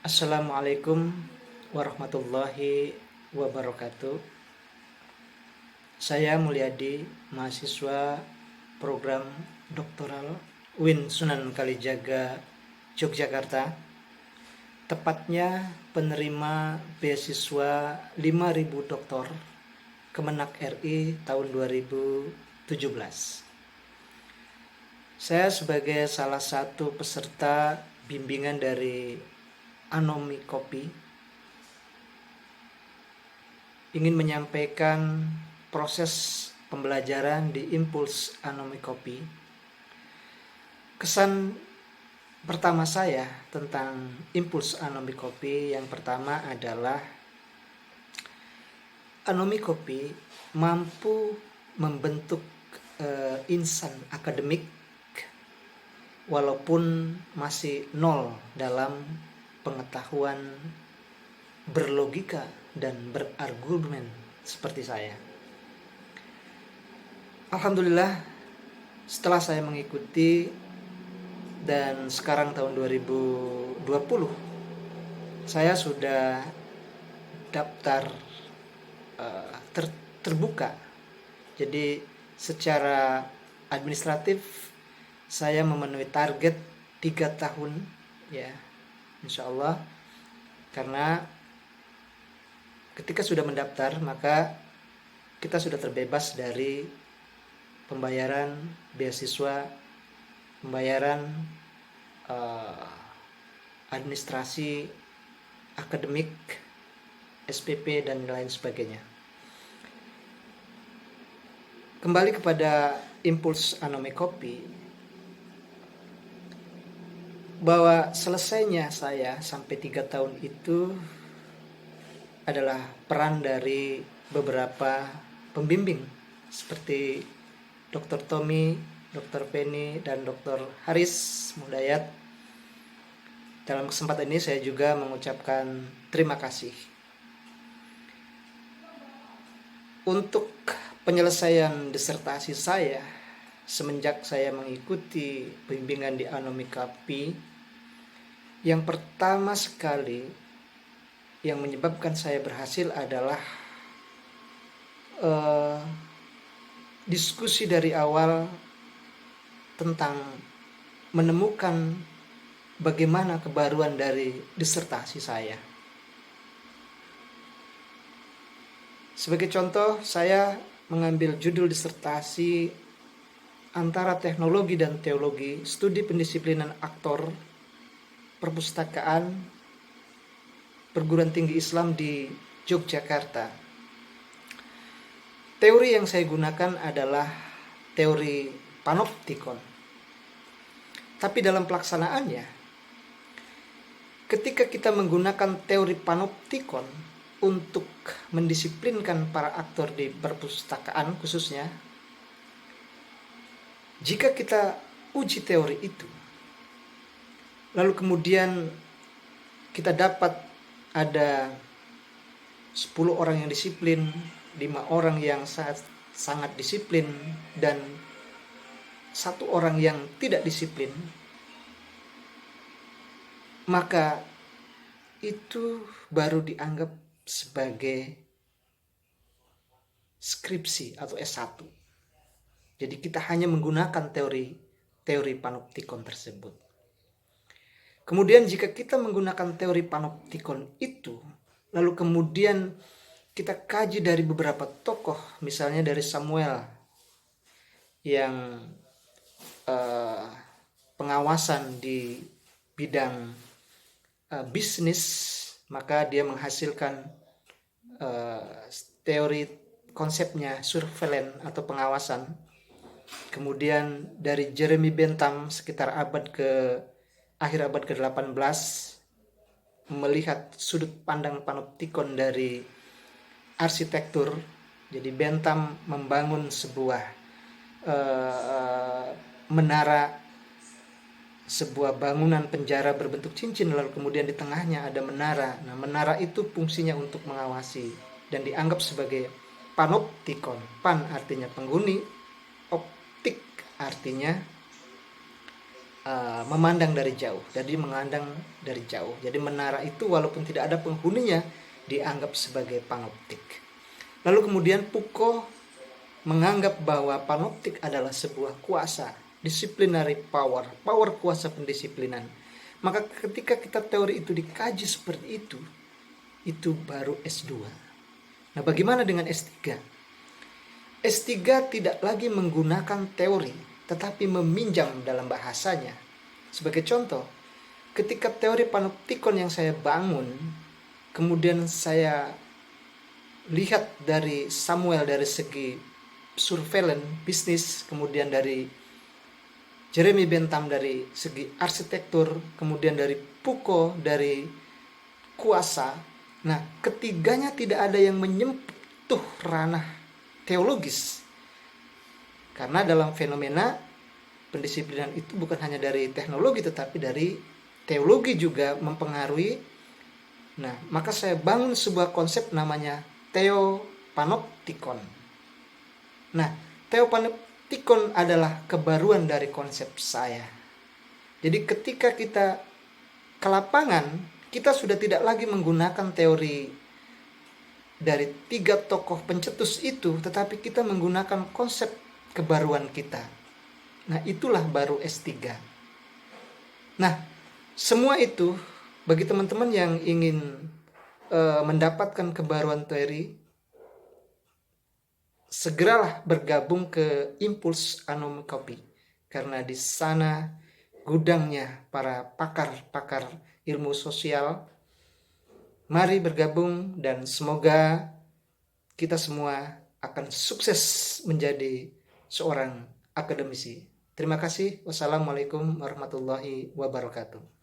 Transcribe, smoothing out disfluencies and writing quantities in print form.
Assalamualaikum warahmatullahi wabarakatuh. Saya Mulyadi, mahasiswa program doktoral UIN Sunan Kalijaga, Yogyakarta. Tepatnya penerima beasiswa 5.000 doktor Kemenak RI tahun 2017. Saya sebagai salah satu peserta bimbingan dari Anomi Kopi ingin menyampaikan proses pembelajaran di Impuls Anomi Kopi. Kesan pertama saya tentang Impuls Anomi Kopi yang pertama adalah Anomi Kopi mampu membentuk insan akademik walaupun masih nol dalam pengetahuan berlogika dan berargumen seperti saya. Alhamdulillah, setelah saya mengikuti dan sekarang tahun 2020 saya sudah daftar terbuka. Jadi secara administratif saya memenuhi target 3 tahun ya, insya Allah. Karena ketika sudah mendaftar maka kita sudah terbebas dari pembayaran beasiswa, pembayaran administrasi akademik, SPP dan lain sebagainya. Kembali kepada Impuls Anomi Kopi, bahwa selesainya saya sampai 3 tahun itu adalah peran dari beberapa pembimbing seperti Dr. Tommy, Dr. Penny, dan Dr. Haris Mudayat. Dalam kesempatan ini saya juga mengucapkan terima kasih. Untuk penyelesaian disertasi saya semenjak saya mengikuti bimbingan di Anomi Kopi, yang pertama sekali yang menyebabkan saya berhasil adalah diskusi dari awal tentang menemukan bagaimana kebaruan dari disertasi saya. Sebagai contoh, saya mengambil judul disertasi antara teknologi dan teologi, studi pendisiplinan aktor perpustakaan perguruan tinggi Islam di Yogyakarta. Teori yang saya gunakan adalah teori panoptikon. Tapi dalam pelaksanaannya, ketika kita menggunakan teori panoptikon untuk mendisiplinkan para aktor di perpustakaan khususnya, jika kita uji teori itu, lalu kemudian kita dapat ada 10 orang yang disiplin, 5 orang yang sangat disiplin, dan 1 orang yang tidak disiplin, maka itu baru dianggap sebagai skripsi atau S1. Jadi kita hanya menggunakan teori panoptikon tersebut. Kemudian jika kita menggunakan teori panoptikon itu, lalu kemudian kita kaji dari beberapa tokoh, misalnya dari Samuel yang pengawasan di bidang bisnis, maka dia menghasilkan teori konsepnya surveillance atau pengawasan. Kemudian dari Jeremy Bentham sekitar akhir abad ke-18 melihat sudut pandang panoptikon dari arsitektur. Jadi Bentham membangun sebuah menara, sebuah bangunan penjara berbentuk cincin, lalu kemudian di tengahnya ada menara. Nah, menara itu fungsinya untuk mengawasi dan dianggap sebagai panoptikon. Pan artinya penghuni, optik artinya memandang dari jauh, jadi memandang dari jauh. Jadi menara itu walaupun tidak ada penghuninya dianggap sebagai panoptik. Lalu kemudian Foucault menganggap bahwa panoptik adalah sebuah kuasa, disciplinary power, power kuasa pendisiplinan. Maka ketika kita teori itu dikaji seperti itu baru S2. Nah, bagaimana dengan S3? S3 tidak lagi menggunakan teori, tetapi meminjam dalam bahasanya. Sebagai contoh, ketika teori panoptikon yang saya bangun, kemudian saya lihat dari Samuel dari segi surveillance, bisnis, kemudian dari Jeremy Bentham dari segi arsitektur, kemudian dari Foucault dari kuasa. Nah, ketiganya tidak ada yang menyentuh ranah teologis. Karena dalam fenomena pendisiplinan itu bukan hanya dari teknologi tetapi dari teologi juga mempengaruhi. Nah, maka saya bangun sebuah konsep namanya Theopanoptikon. Nah, Theopanoptikon adalah kebaruan dari konsep saya. Jadi ketika kita ke lapangan, kita sudah tidak lagi menggunakan teori dari 3 tokoh pencetus itu, tetapi kita menggunakan konsep kebaruan kita. Nah, itulah baru S3. Nah, semua itu bagi teman-teman yang ingin mendapatkan kebaruan teori, segeralah bergabung ke Impulse Anomikopi, karena di sana gudangnya para pakar-pakar ilmu sosial. Mari bergabung dan semoga kita semua akan sukses menjadi seorang akademisi. Terima kasih. Wassalamualaikum warahmatullahi wabarakatuh.